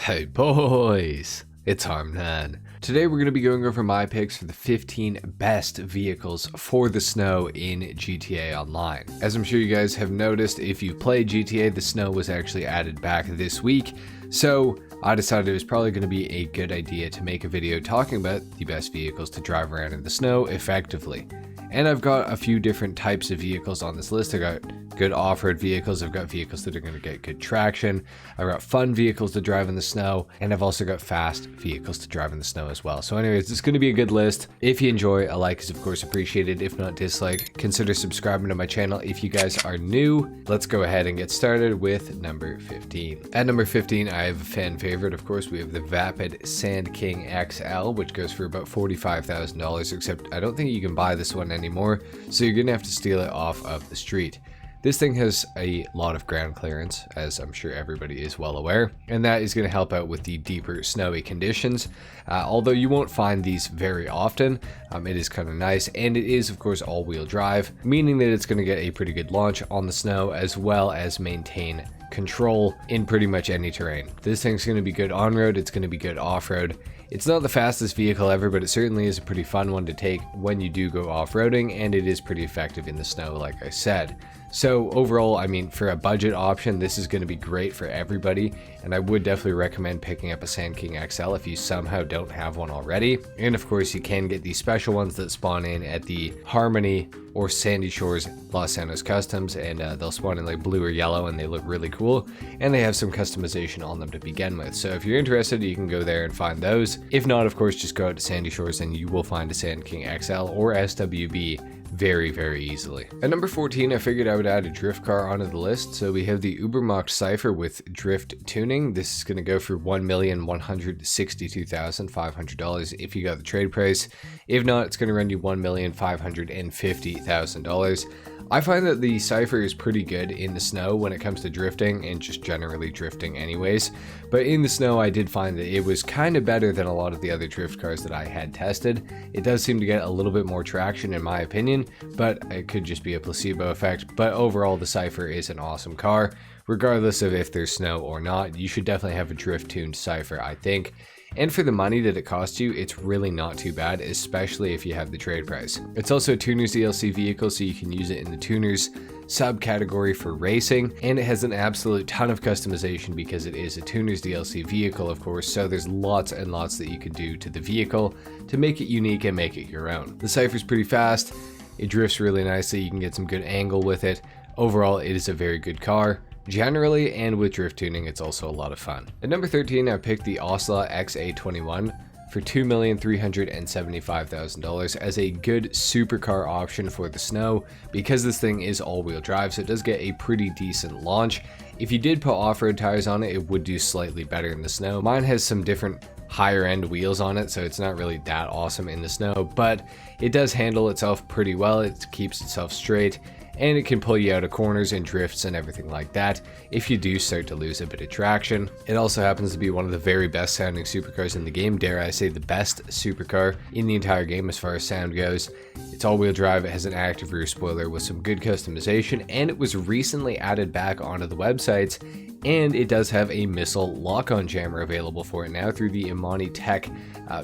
Hey boys, it's HarmNone. Today we're going to be going over my picks for the 15 best vehicles for the snow in GTA Online. As I'm sure you guys have noticed, if you've played GTA, the snow was actually added back this week, so I decided it was probably going to be a good idea to make a video talking about the best vehicles to drive around in the snow effectively. And I've got a few different types of vehicles on this list. I got good off-road vehicles, I've got vehicles that are going to get good traction, I've got fun vehicles to drive in the snow, and I've also got fast vehicles to drive in the snow as well. So anyways, it's going to be a good list. If you enjoy, a like is of course appreciated. If not, dislike. Consider subscribing to my channel if you guys are new. Let's go ahead and get started with number 15. At number 15, I have a fan favorite, of course. We have the Vapid Sand King XL, which goes for about $45,000, except I don't think you can buy this one anymore, so you're going to have to steal it off of the street. This thing has a lot of ground clearance, as I'm sure everybody is well aware, and that is going to help out with the deeper snowy conditions. Although you won't find these very often, it is kind of nice, and it is of course all-wheel drive, meaning that it's going to get a pretty good launch on the snow as well as maintain control in pretty much any terrain. This thing's going to be good on-road, it's going to be good off-road. It's not the fastest vehicle ever, but it certainly is a pretty fun one to take when you do go off-roading, and it is pretty effective in the snow, like I said. So overall, I mean, for a budget option, this is going to be great for everybody, and I would definitely recommend picking up a Sand King XL if you somehow don't have one already. And of course, you can get these special ones that spawn in at the Harmony or Sandy Shores Los Santos Customs, and they'll spawn in like blue or yellow, and they look really cool, and they have some customization on them to begin with. So if you're interested, you can go there and find those. If not, of course, just go out to Sandy Shores and you will find a Sand King XL or SWB very easily. At number 14, I figured I would add a drift car onto the list. So we have the Ubermacht Cypher with drift tuning. This is going to go for $1,162,500 if you got the trade price. If not, it's going to run you $1,550,000. I find that the Cypher is pretty good in the snow when it comes to drifting and just generally drifting anyways. But in the snow, I did find that it was kind of better than a lot of the other drift cars that I had tested. It does seem to get a little bit more traction in my opinion, but it could just be a placebo effect. But overall, the Cypher is an awesome car. Regardless of if there's snow or not, you should definitely have a drift-tuned Cypher, I think. And for the money that it costs you, it's really not too bad, especially if you have the trade price. It's also a Tuners DLC vehicle, so you can use it in the Tuners subcategory for racing, and it has an absolute ton of customization because it is a Tuners DLC vehicle, of course, so there's lots and lots that you can do to the vehicle to make it unique and make it your own. The Cypher's pretty fast, it drifts really nicely, you can get some good angle with it. Overall, it is a very good car. Generally, and with drift tuning, it's also a lot of fun. At number 13, I picked the Osla XA21 for $2,375,000 as a good supercar option for the snow because this thing is all-wheel drive, so it does get a pretty decent launch. If you did put off-road tires on it, it would do slightly better in the snow. Mine has some different higher end wheels on it, so it's not really that awesome in the snow, but it does handle itself pretty well. It keeps itself straight, and it can pull you out of corners and drifts and everything like that if you do start to lose a bit of traction. It also happens to be one of the very best sounding supercars in the game, dare I say the best supercar in the entire game as far as sound goes. It's all-wheel drive, it has an active rear spoiler with some good customization, and it was recently added back onto the websites, and it does have a missile lock-on jammer available for it now through the Imani Tech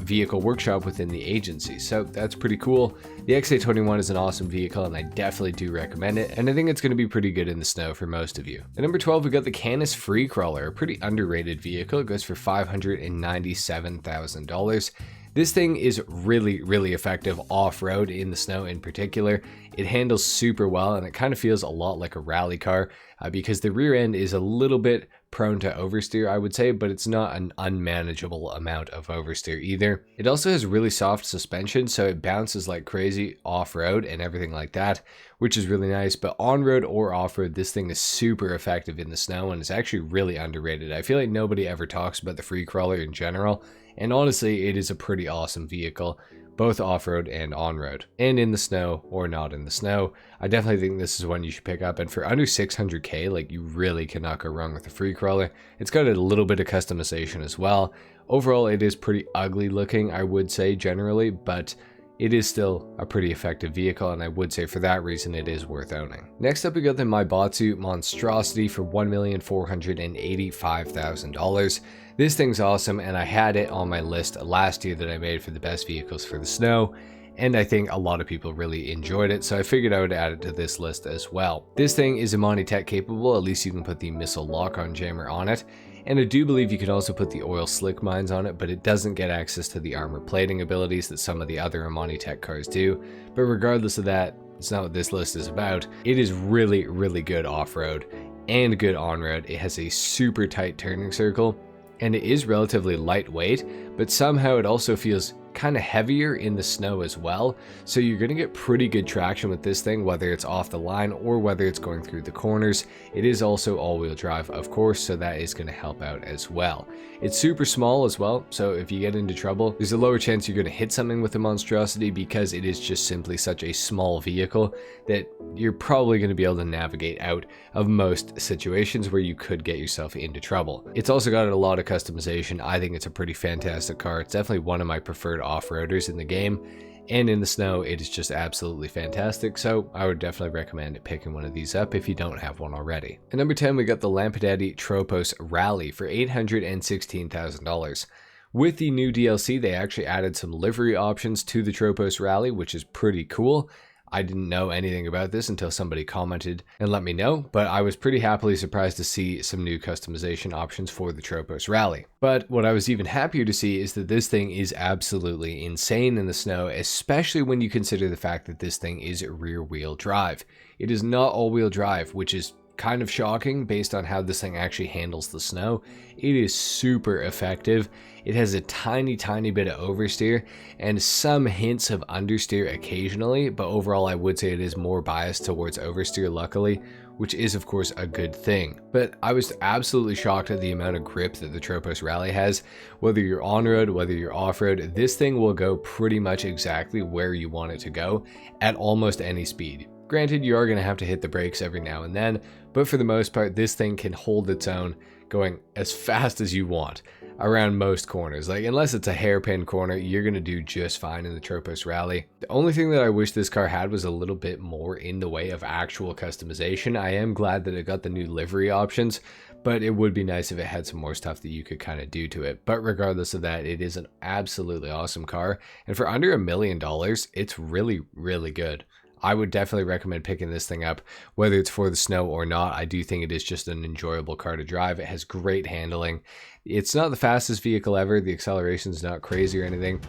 vehicle workshop within the agency, so that's pretty cool. The XA21 is an awesome vehicle, and I definitely do recommend it, and I think it's going to be pretty good in the snow for most of you. At number 12, we got the Canis Free Crawler, a pretty underrated vehicle. It goes for $597,000. This thing is really effective off-road in the snow in particular. It handles super well, and it kind of feels a lot like a rally car because the rear end is a little bit prone to oversteer, I would say, but it's not an unmanageable amount of oversteer either. It also has really soft suspension, so it bounces like crazy off-road and everything like that, which is really nice. But on-road or off-road, this thing is super effective in the snow, and it's actually really underrated. I feel like nobody ever talks about the Free Crawler in general, and honestly, it is a pretty awesome vehicle, both off-road and on-road, and in the snow or not in the snow. I definitely think this is one you should pick up, and for under 600k, like, you really cannot go wrong with the Free Crawler. It's got a little bit of customization as well. Overall, it is pretty ugly looking, I would say, generally, but it is still a pretty effective vehicle, and I would say for that reason it is worth owning. Next up, we got the Maibatsu Monstrosity for $1,485,000. This thing's awesome, and I had it on my list last year that I made for the best vehicles for the snow, and I think a lot of people really enjoyed it, so I figured I would add it to this list as well. This thing is Imani Tech capable, at least you can put the missile lock-on jammer on it, and I do believe you can also put the oil slick mines on it, but it doesn't get access to the armor plating abilities that some of the other Imani Tech cars do. But regardless of that, it's not what this list is about. It is really, really good off-road and good on-road. It has a super tight turning circle, and it is relatively lightweight, but somehow it also feels kind of heavier in the snow as well, so you're going to get pretty good traction with this thing, whether it's off the line or whether it's going through the corners. It is also all-wheel drive, of course, so that is going to help out as well. It's super small as well, so if you get into trouble, there's a lower chance you're going to hit something with the Monstrosity because it is just simply such a small vehicle that you're probably going to be able to navigate out of most situations where you could get yourself into trouble. It's also got a lot of customization. I think it's a pretty fantastic car. It's definitely one of my preferred off-roaders in the game, and in the snow it is just absolutely fantastic, so I would definitely recommend picking one of these up if you don't have one already. At number 10, we got the Lampadati Tropos Rally for $816,000. With the new DLC, they actually added some livery options to the Tropos Rally, which is pretty cool. I didn't know anything about this until somebody commented and let me know, but I was pretty happily surprised to see some new customization options for the Tropos Rally. But what I was even happier to see is that this thing is absolutely insane in the snow, especially when you consider the fact that this thing is rear-wheel drive. It is not all-wheel drive, which is kind of shocking based on how this thing actually handles the snow. It is super effective. It has a tiny bit of oversteer and some hints of understeer occasionally, but overall I would say it is more biased towards oversteer, luckily, which is of course a good thing. But I was absolutely shocked at the amount of grip that the Tropos Rally has. Whether you're on-road, whether you're off-road, this thing will go pretty much exactly where you want it to go at almost any speed. Granted, you are going to have to hit the brakes every now and then, but for the most part, this thing can hold its own going as fast as you want around most corners. Like, unless it's a hairpin corner, you're going to do just fine in the Tropos Rally. The only thing that I wish this car had was a little bit more in the way of actual customization. I am glad that it got the new livery options, but it would be nice if it had some more stuff that you could kind of do to it. But regardless of that, it is an absolutely awesome car, and for under $1 million, it's really, really good. I would definitely recommend picking this thing up, whether it's for the snow or not. I do think it is just an enjoyable car to drive. It has great handling. It's not the fastest vehicle ever. The acceleration is not crazy or anything,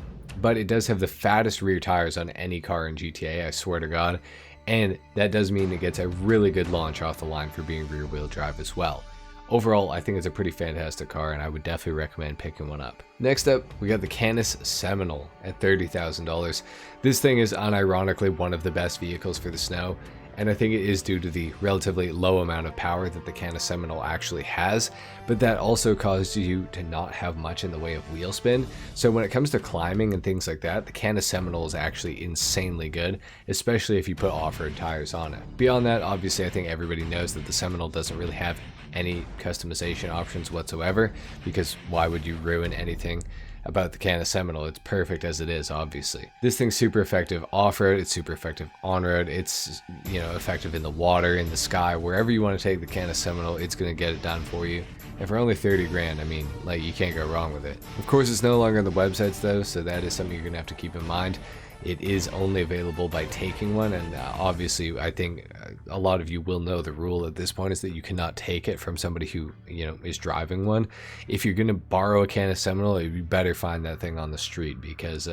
but it does have the fattest rear tires on any car in GTA, I swear to God. And that does mean it gets a really good launch off the line for being rear wheel drive as well. Overall, I think it's a pretty fantastic car, and I would definitely recommend picking one up. Next up, we got the Canis Seminole at $30,000. This thing is unironically one of the best vehicles for the snow, and I think it is due to the relatively low amount of power that the Canis Seminole actually has, but that also causes you to not have much in the way of wheel spin. So when it comes to climbing and things like that, the Canis Seminole is actually insanely good, especially if you put off-road tires on it. Beyond that, obviously I think everybody knows that the Seminole doesn't really have any customization options whatsoever, because why would you ruin anything about the Canis Seminole? It's perfect as it is, obviously. This thing's super effective off-road, it's super effective on-road, it's, you know, effective in the water, in the sky, wherever you want to take the Canis Seminole, it's going to get it done for you. And for only 30 grand, I mean, like, you can't go wrong with it. Of course, it's no longer on the websites though, so that is something you're going to have to keep in mind. It is only available by taking one, and obviously I think a lot of you will know the rule at this point is that you cannot take it from somebody who, you know, is driving one. If you're going to borrow a Canis Seminole, you better find that thing on the street, because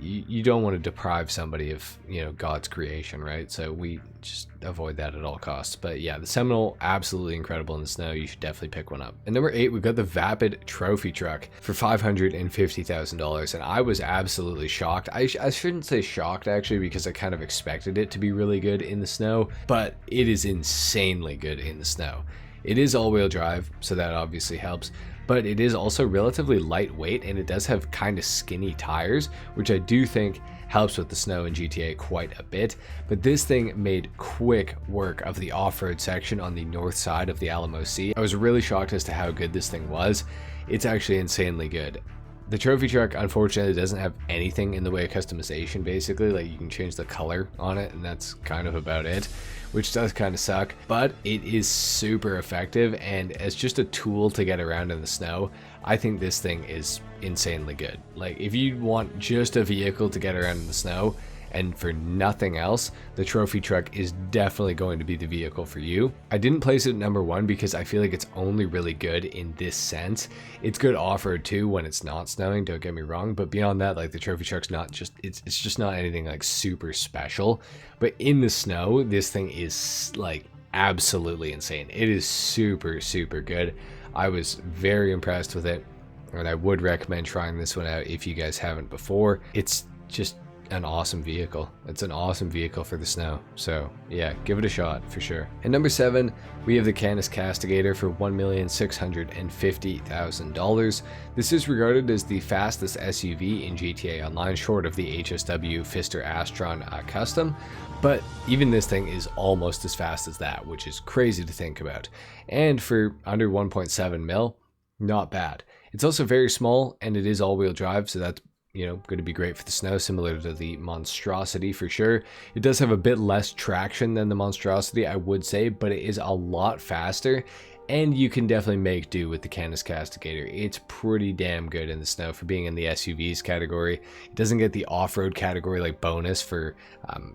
you don't want to deprive somebody of, you know, God's creation, right? So we just avoid that at all costs. But yeah, the Seminole, absolutely incredible in the snow. You should definitely pick one up. And number 8, we've got the Vapid Trophy Truck for $550,000, and I was absolutely shocked. I shouldn't say shocked actually, because I kind of expected it to be really good in the snow, but it is insanely good in the snow. It is all-wheel drive, so that obviously helps, but it is also relatively lightweight, and it does have kind of skinny tires, which I do think helps with the snow in GTA quite a bit. But this thing made quick work of the off-road section on the north side of the Alamo Sea. I was really shocked as to how good this thing was. It's actually insanely good. The trophy truck unfortunately doesn't have anything in the way of customization. Basically, like, you can change the color on it and that's kind of about it, which does kind of suck, but it is super effective, and as just a tool to get around in the snow, I think this thing is insanely good. Like, if you want just a vehicle to get around in the snow and for nothing else, the trophy truck is definitely going to be the vehicle for you. I didn't place it at number 1 because I feel like it's only really good in this sense. It's good off-road too when it's not snowing, don't get me wrong, but beyond that, like, the trophy truck's not just, it's just not anything like super special. But in the snow, this thing is like absolutely insane. It is super, super good. I was very impressed with it, and I would recommend trying this one out if you guys haven't before. It's just an awesome vehicle. It's an awesome vehicle for the snow. So yeah, give it a shot for sure. And number 7, we have the Canis Castigator for $1,650,000. This is regarded as the fastest SUV in GTA Online, short of the HSW Pfister Astron Custom. But even this thing is almost as fast as that, which is crazy to think about. And for under 1.7 mil, not bad. It's also very small, and it is all-wheel drive, so that's, you know, going to be great for the snow, similar to the Monstrosity for sure. It does have a bit less traction than the Monstrosity, I would say, but it is a lot faster, and you can definitely make do with the Canis Castigator. It's pretty damn good in the snow for being in the SUVs category. It doesn't get the off-road category like bonus for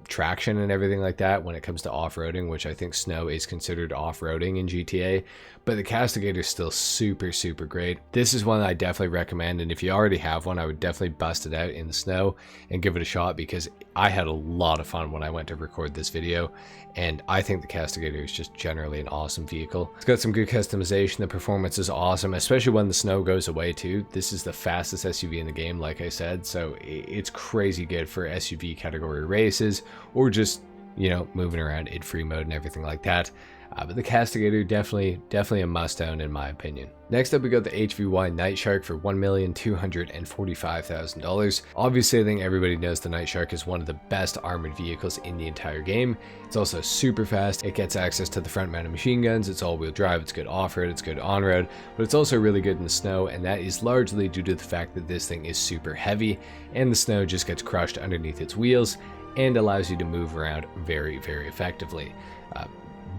traction and everything like that when it comes to off-roading, which I think snow is considered off-roading in GTA, but the Castigator is still super, super great. This is one that I definitely recommend, and if you already have one, I would definitely bust it out in the snow and give it a shot, because I had a lot of fun when I went to record this video, and I think the Castigator is just generally an awesome vehicle. It's got some good customization, the performance is awesome, especially when the snow goes away too. This is the fastest SUV in the game, like I said, so it's crazy good for SUV category races, or just, you know, moving around in free mode and everything like that. But the Castigator, definitely a must-own in my opinion. Next up, we got the HVY Night Shark for $1,245,000. Obviously, I think everybody knows the Night Shark is one of the best armored vehicles in the entire game. It's also super fast. It gets access to the front-mounted machine guns. It's all-wheel drive. It's good off-road. It's good on-road. But it's also really good in the snow, and that is largely due to the fact that this thing is super heavy, and the snow just gets crushed underneath its wheels and allows you to move around very, very effectively.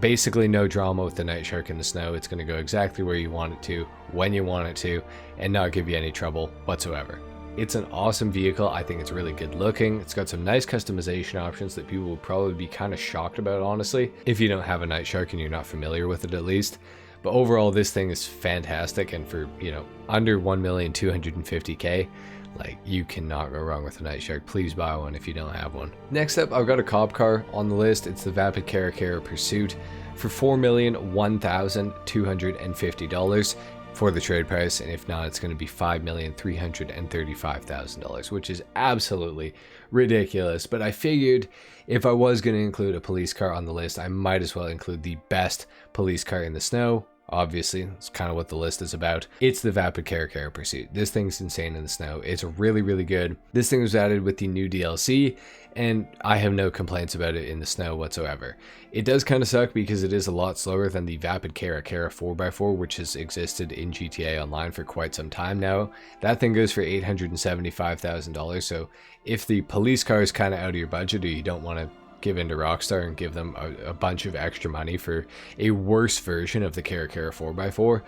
Basically no drama with the Night Shark in the snow. It's going to go exactly where you want it to, when you want it to, and not give you any trouble whatsoever. It's an awesome vehicle. I think it's really good looking. It's got some nice customization options that people will probably be kind of shocked about, honestly, if you don't have a Night Shark and you're not familiar with it at least. But overall, this thing is fantastic, and for, you know, under 1,250,000, like, you cannot go wrong with a Night Shark. Please buy one if you don't have one. Next up, I've got a cop car on the list. It's the Vapid Carrera Pursuit for $4,001,250 for the trade price, and if not, it's going to be $5,335,000, which is absolutely ridiculous. But I figured if I was going to include a police car on the list, I might as well include the best police car in the snow. Obviously, it's kind of what the list is about. It's the Vapid Carrera Pursuit. This thing's insane in the snow. It's really, really good. This thing was added with the new DLC, and I have no complaints about it in the snow whatsoever. It does kind of suck because it is a lot slower than the Vapid Carrera 4x4, which has existed in GTA Online for quite some time now. That thing goes for $875,000, so if the police car is kind of out of your budget, or you don't want to give in to Rockstar and give them a bunch of extra money for a worse version of the Carrera 4x4,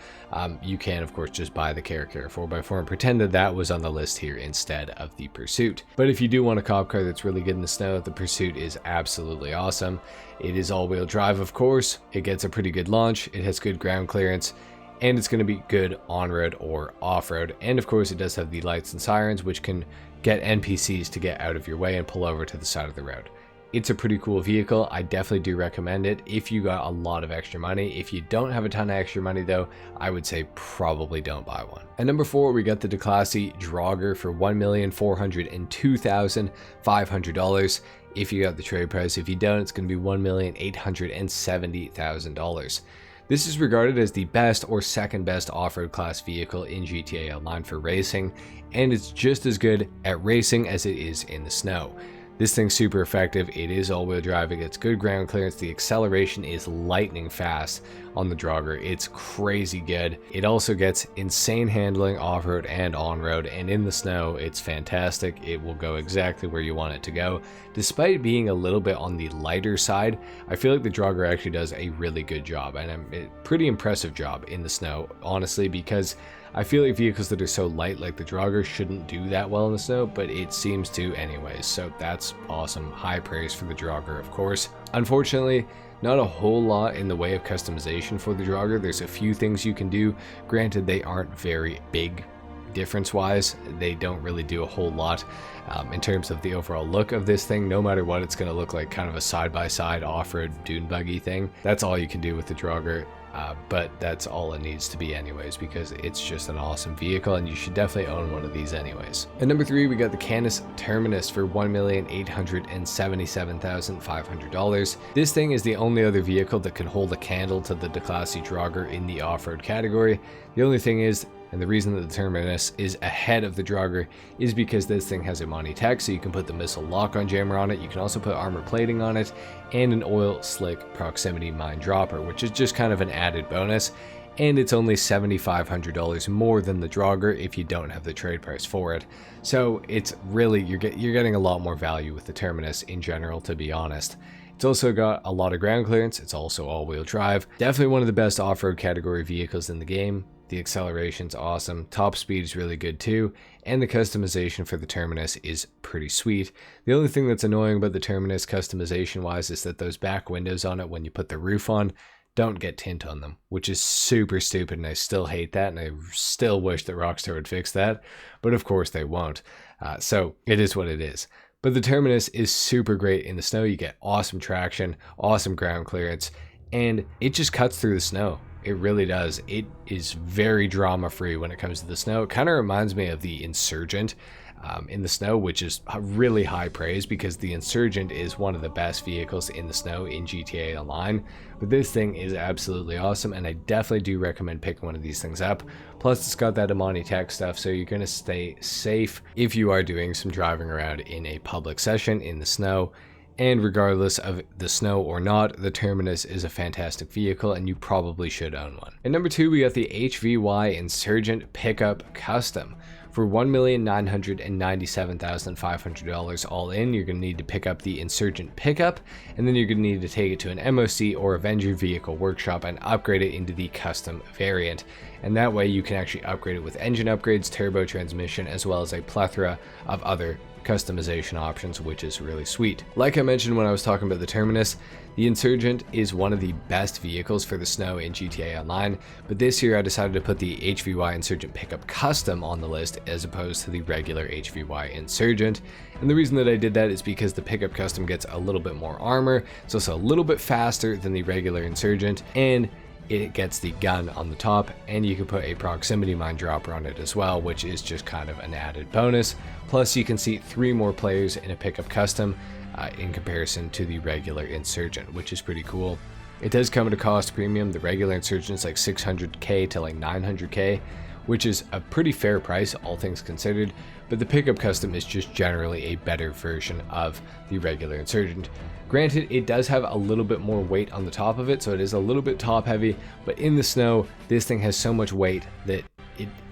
you can of course just buy the Carrera 4x4 and pretend that that was on the list here instead of the Pursuit. But if you do want a cop car that's really good in the snow, the Pursuit is absolutely awesome. It is all-wheel drive, of course. It gets a pretty good launch. It has good ground clearance, and it's going to be good on-road or off-road. And of course, it does have the lights and sirens, which can get NPCs to get out of your way and pull over to the side of the road. It's a pretty cool vehicle. I definitely do recommend it if you got a lot of extra money. If you don't have a ton of extra money though, I would say probably don't buy one. At number 4, we got the Declasse Draugr for $1,402,500 if you got the trade price. If you don't, it's going to be $1,870,000. This is regarded as the best or second best off-road class vehicle in GTA Online for racing, and it's just as good at racing as it is in the snow. This thing's super effective. It is all-wheel drive. It gets good ground clearance. The acceleration is lightning fast on the Drogger. It's crazy good. It also gets insane handling off-road and on-road, and in the snow, it's fantastic. It will go exactly where you want it to go. Despite being a little bit on the lighter side, I feel like the Drogger actually does a really good job, and a pretty impressive job in the snow, honestly, because I feel like vehicles that are so light like the Drogger shouldn't do that well in the snow, but it seems to anyways, so that's awesome. High praise for the Drogger, of course. Unfortunately, not a whole lot in the way of customization for the Drogger. There's a few things you can do. Granted, they aren't very big difference-wise. They don't really do a whole lot in terms of the overall look of this thing. No matter what, it's going to look like kind of a side-by-side off-road dune buggy thing. That's all you can do with the Drogger. But that's all it needs to be anyways, because it's just an awesome vehicle and you should definitely own one of these anyways. At number 3, we got the Canis Terminus for $1,877,500. This thing is the only other vehicle that can hold a candle to the Declasse Drogger in the off-road category. The only thing is, and the reason that the Terminus is ahead of the Drogger is because this thing has a Monty Tech, so you can put the missile lock-on jammer on it. You can also put armor plating on it and an oil slick proximity mine dropper, which is just kind of an added bonus. And it's only $7,500 more than the Drogger if you don't have the trade price for it. So it's really, you're getting a lot more value with the Terminus in general, to be honest. It's also got a lot of ground clearance. It's also all-wheel drive. Definitely one of the best off-road category vehicles in the game. The acceleration's awesome, top speed is really good too, and the customization for the Terminus is pretty sweet. The only thing that's annoying about the Terminus customization wise is that those back windows on it when you put the roof on don't get tint on them, which is super stupid, and I still hate that, and I still wish that Rockstar would fix that, but of course they won't. So it is what it is. But the Terminus is super great in the snow. You get awesome traction, awesome ground clearance, and it just cuts through the snow. It really does. It is very drama-free when it comes to the snow. It kind of reminds me of the Insurgent in the snow, which is really high praise because the Insurgent is one of the best vehicles in the snow in GTA Online. But this thing is absolutely awesome, and I definitely do recommend picking one of these things up. Plus, it's got that Amani Tech stuff, so you're going to stay safe if you are doing some driving around in a public session in the snow. And regardless of the snow or not, the Terminus is a fantastic vehicle and you probably should own one. At number 2, we got the HVY Insurgent Pickup Custom. For $1,997,500 all in, you're going to need to pick up the Insurgent Pickup, and then you're going to need to take it to an MOC or Avenger Vehicle Workshop and upgrade it into the custom variant. And that way you can actually upgrade it with engine upgrades, turbo transmission, as well as a plethora of other customization options, which is really sweet. Like I mentioned when I was talking about the Terminus, the Insurgent is one of the best vehicles for the snow in GTA Online, but this year I decided to put the HVY Insurgent Pickup Custom on the list as opposed to the regular HVY Insurgent. And the reason that I did that is because the Pickup Custom gets a little bit more armor, it's also a little bit faster than the regular Insurgent, and it gets the gun on the top, and you can put a proximity mine dropper on it as well, which is just kind of an added bonus. Plus you can seat 3 more players in a Pickup Custom in comparison to the regular Insurgent, which is pretty cool. It does come at a cost premium. The regular Insurgent is like 600k to like 900k, which is a pretty fair price all things considered, but the Pickup Custom is just generally a better version of the regular Insurgent. Granted, it does have a little bit more weight on the top of it, so it is a little bit top heavy, but in the snow, this thing has so much weight that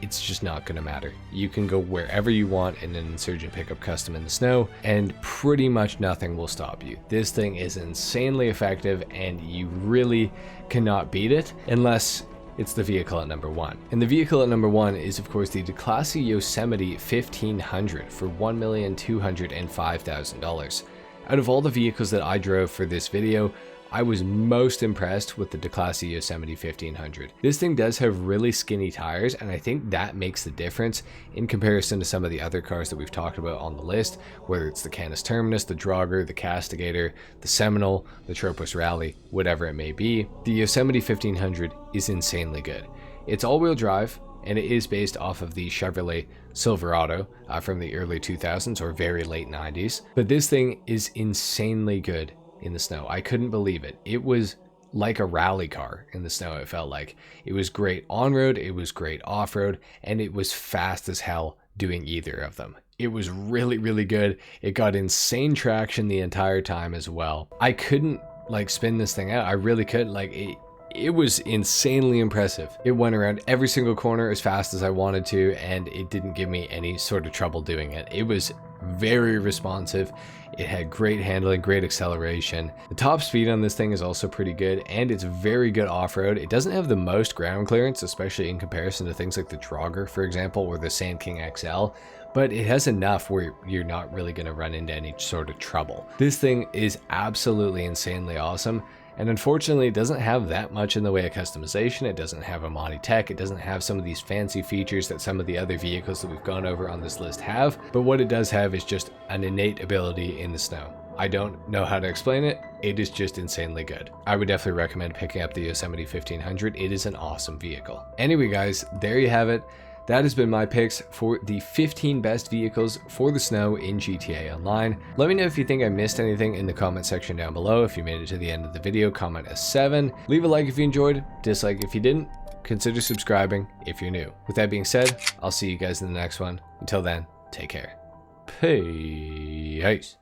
it's just not going to matter. You can go wherever you want in an Insurgent Pickup Custom in the snow, and pretty much nothing will stop you. This thing is insanely effective, and you really cannot beat it unless it's the vehicle at number 1. And the vehicle at number 1 is of course the Declasse Yosemite 1500 for $1,205,000. Out of all the vehicles that I drove for this video, I was most impressed with the Declasse Yosemite 1500. This thing does have really skinny tires, and I think that makes the difference in comparison to some of the other cars that we've talked about on the list, whether it's the Canis Terminus, the Drogger, the Castigator, the Seminole, the Tropos Rally, whatever it may be. The Yosemite 1500 is insanely good. It's all-wheel drive, and it is based off of the Chevrolet Silverado from the early 2000s or very late 90s. But this thing is insanely good in the snow. I couldn't believe it. It was like a rally car in the snow, it felt like. It was great on-road, it was great off-road, and it was fast as hell doing either of them. It was really, really good. It got insane traction the entire time as well. I couldn't like spin this thing out. I really couldn't. Like it was insanely impressive. It went around every single corner as fast as I wanted to, and it didn't give me any sort of trouble doing it. It was very responsive. It had great handling, great acceleration. The top speed on this thing is also pretty good, and it's very good off-road. It doesn't have the most ground clearance, especially in comparison to things like the Draugr, for example, or the Sand King XL, but it has enough where you're not really going to run into any sort of trouble. This thing is absolutely insanely awesome. And unfortunately, it doesn't have that much in the way of customization. It doesn't have a Monty tech. It doesn't have some of these fancy features that some of the other vehicles that we've gone over on this list have. But what it does have is just an innate ability in the snow. I don't know how to explain it. It is just insanely good. I would definitely recommend picking up the Yosemite 1500. It is an awesome vehicle. Anyway, guys, there you have it. That has been my picks for the 15 best vehicles for the snow in GTA Online. Let me know if you think I missed anything in the comment section down below. If you made it to the end of the video, comment a 7. Leave a like if you enjoyed, dislike if you didn't. Consider subscribing if you're new. With that being said, I'll see you guys in the next one. Until then, take care. Peace.